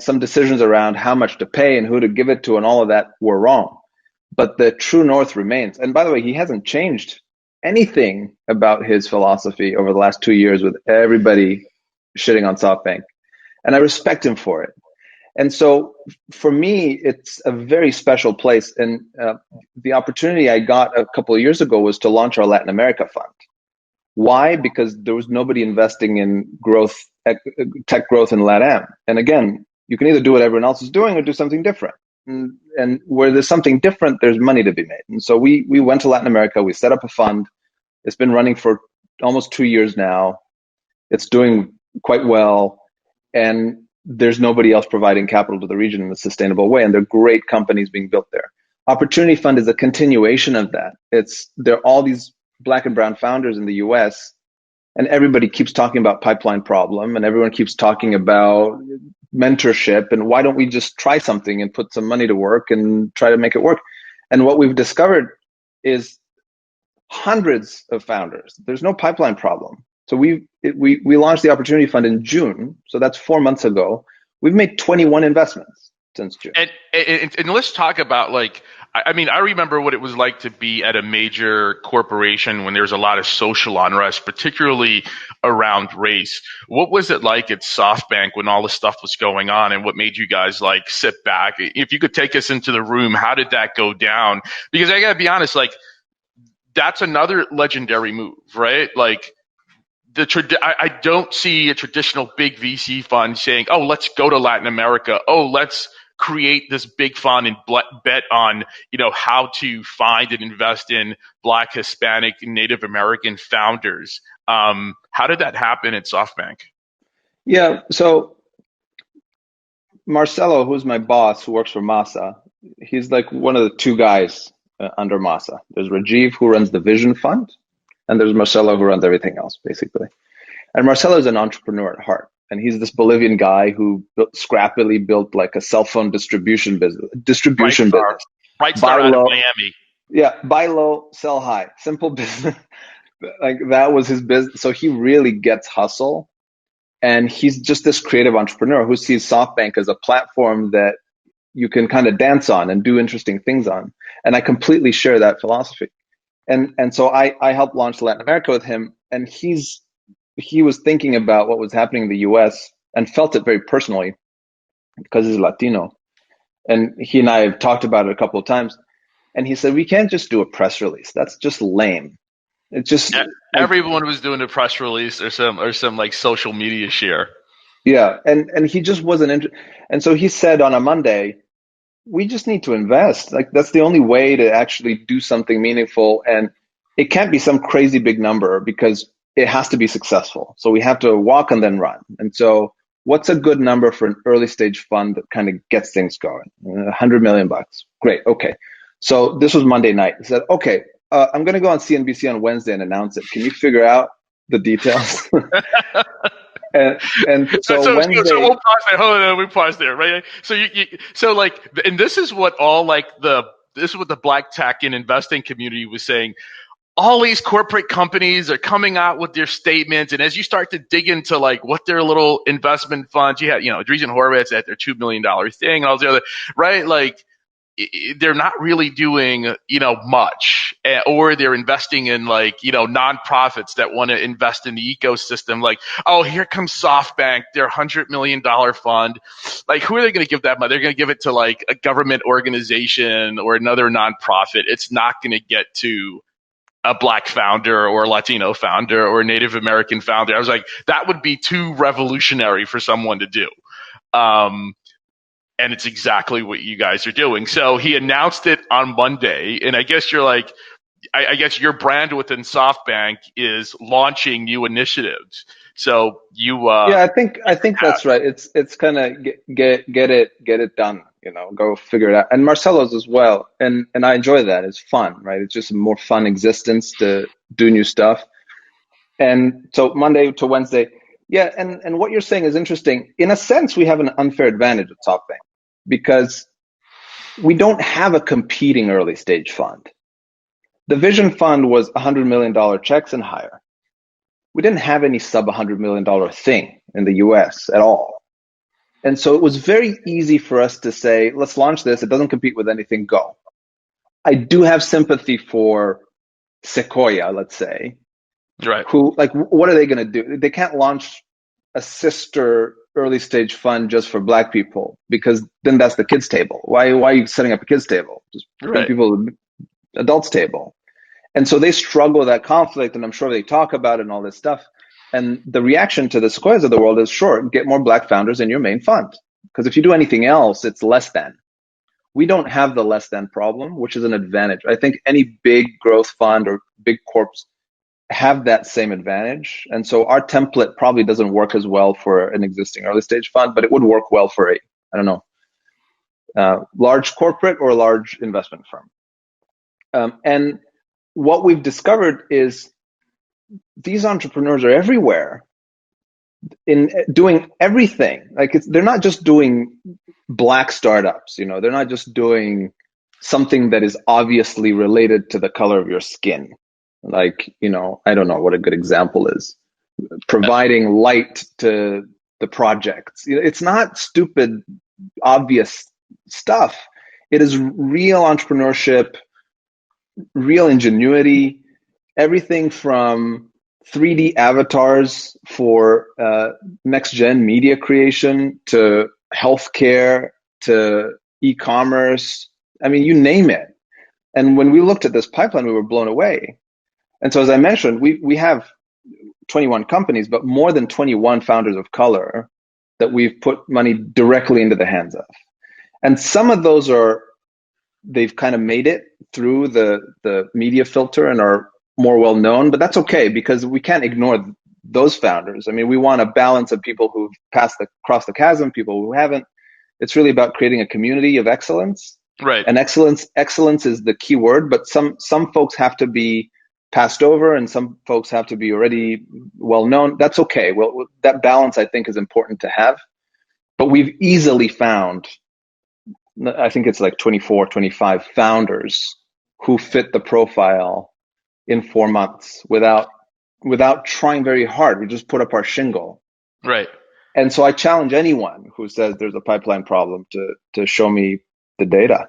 some decisions around how much to pay and who to give it to and all of that were wrong. But the true north remains. And by the way, he hasn't changed anything about his philosophy over the last 2 years with everybody shitting on SoftBank. And I respect him for it. And so for me, it's a very special place. And the opportunity I got a couple of years ago was to launch our Latin America fund. Why? Because there was nobody investing in growth, tech growth in LATAM. And again, you can either do what everyone else is doing or do something different. And where there's something different, there's money to be made. And so we went to Latin America. We set up a fund. It's been running for almost 2 years now. It's doing quite well. And there's nobody else providing capital to the region in a sustainable way. And there are great companies being built there. Opportunity Fund is a continuation of that. There are all these Black and brown founders in the US, and everybody keeps talking about pipeline problem, and everyone keeps talking about mentorship, and why don't we just try something and put some money to work and try to make it work? And what we've discovered is hundreds of founders. There's no pipeline problem. So we launched the Opportunity Fund in June, so that's 4 months ago. We've made 21 investments since June. And let's talk about, like, I mean, I remember what it was like to be at a major corporation when there was a lot of social unrest, particularly around race. What was it like at Softbank when all this stuff was going on, and what made you guys like sit back? If you could take us into the room, how did that go down? Because I gotta be honest, like, that's another legendary move, right? Like, I don't see a traditional big VC fund saying, "Oh, let's go to Latin America. Oh, let's create this big fund and bet on, how to find and invest in Black, Hispanic, and Native American founders." How did that happen at SoftBank? Yeah, so Marcelo, who's my boss, who works for Masa, he's like one of the two guys under Masa. There's Rajiv, who runs the Vision Fund, and there's Marcelo, who runs everything else, basically. And Marcelo is an entrepreneur at heart. And he's this Bolivian guy who scrappily built like a cell phone distribution business. Brightstar out of Miami. Yeah, buy low, sell high. Simple business. Like, that was his business. So he really gets hustle. And he's just this creative entrepreneur who sees SoftBank as a platform that you can kind of dance on and do interesting things on. And I completely share that philosophy. And so I helped launch Latin America with him. And he was thinking about what was happening in the US and felt it very personally because he's Latino. And he and I have talked about it a couple of times. And he said, we can't just do a press release. That's just lame. It's just everyone was doing a press release or some like social media share. Yeah. And he just wasn't and so he said on a Monday, we just need to invest. Like, that's the only way to actually do something meaningful. And it can't be some crazy big number because it has to be successful. So we have to walk and then run. And so what's a good number for an early stage fund that kind of gets things going? $100 million. Great. Okay. So this was Monday night. He said, okay, I'm going to go on CNBC on Wednesday and announce it. Can you figure out the details? and so Wednesday, so we'll pause there. Hold on, we pause there, right? So so like, and this is what this is what the Black tech and investing community was saying. All these corporate companies are coming out with their statements, and as you start to dig into like what their little investment funds, you had, Andreessen Horowitz at their $2 million thing and all the other, right? Like, they're not really doing, much, or they're investing in like, nonprofits that want to invest in the ecosystem. Like, oh, here comes SoftBank, their $100 million fund. Like, who are they going to give that money? They're going to give it to like a government organization or another nonprofit. It's not going to get to a Black founder or a Latino founder or a Native American founder. I was like, that would be too revolutionary for someone to do. And it's exactly what you guys are doing. So he announced it on Monday, and I guess you're like, I guess your brand within SoftBank is launching new initiatives. So you, yeah, I think that's right. It's kind of get it done. Go figure it out. And Marcelo's as well. And I enjoy that. It's fun, right? It's just a more fun existence to do new stuff. And so Monday to Wednesday, yeah. And what you're saying is interesting. In a sense, we have an unfair advantage at SoftBank because we don't have a competing early stage fund. The Vision Fund was $100 million checks and higher. We didn't have any sub $100 million thing in the US at all. And so it was very easy for us to say, let's launch this. It doesn't compete with anything, go. I do have sympathy for Sequoia, let's say, Right. who, like, what are they going to do? They can't launch a sister early stage fund just for black people, because then that's the kids table. Why are you setting up a kids table? Just bring Right. people to the adults table. And so they struggle with that conflict, and I'm sure they talk about it and all this stuff. And the reaction to the Sequoias of the world is, sure, get more black founders in your main fund. Because if you do anything else, it's less than. We don't have the less than problem, which is an advantage. I think any big growth fund or big corps have that same advantage. And so our template probably doesn't work as well for an existing early stage fund, but it would work well for I don't know, large corporate or a large investment firm. And what we've discovered is these entrepreneurs are everywhere in doing everything. Like, they're not just doing black startups, they're not just doing something that is obviously related to the color of your skin. Like, I don't know what a good example is. Providing light to the projects. It's not stupid, obvious stuff. It is real entrepreneurship, real ingenuity, everything from 3D avatars for next gen media creation to healthcare to e-commerce. I mean, you name it. And when we looked at this pipeline, we were blown away. And so, as I mentioned, we have 21 companies, but more than 21 founders of color that we've put money directly into the hands of. And some of those they've kind of made it through the media filter and are more well known, but that's okay, because we can't ignore those founders. I mean, we want a balance of people who've crossed the chasm, people who haven't. It's really about creating a community of excellence. Right. And excellence is the key word, but some folks have to be passed over and some folks have to be already well known. That's okay. Well, that balance, I think, is important to have. But we've easily found, I think it's like 24, 25 founders who fit the profile in 4 months without trying very hard. We just put up our shingle. Right. And so I challenge anyone who says there's a pipeline problem to show me the data.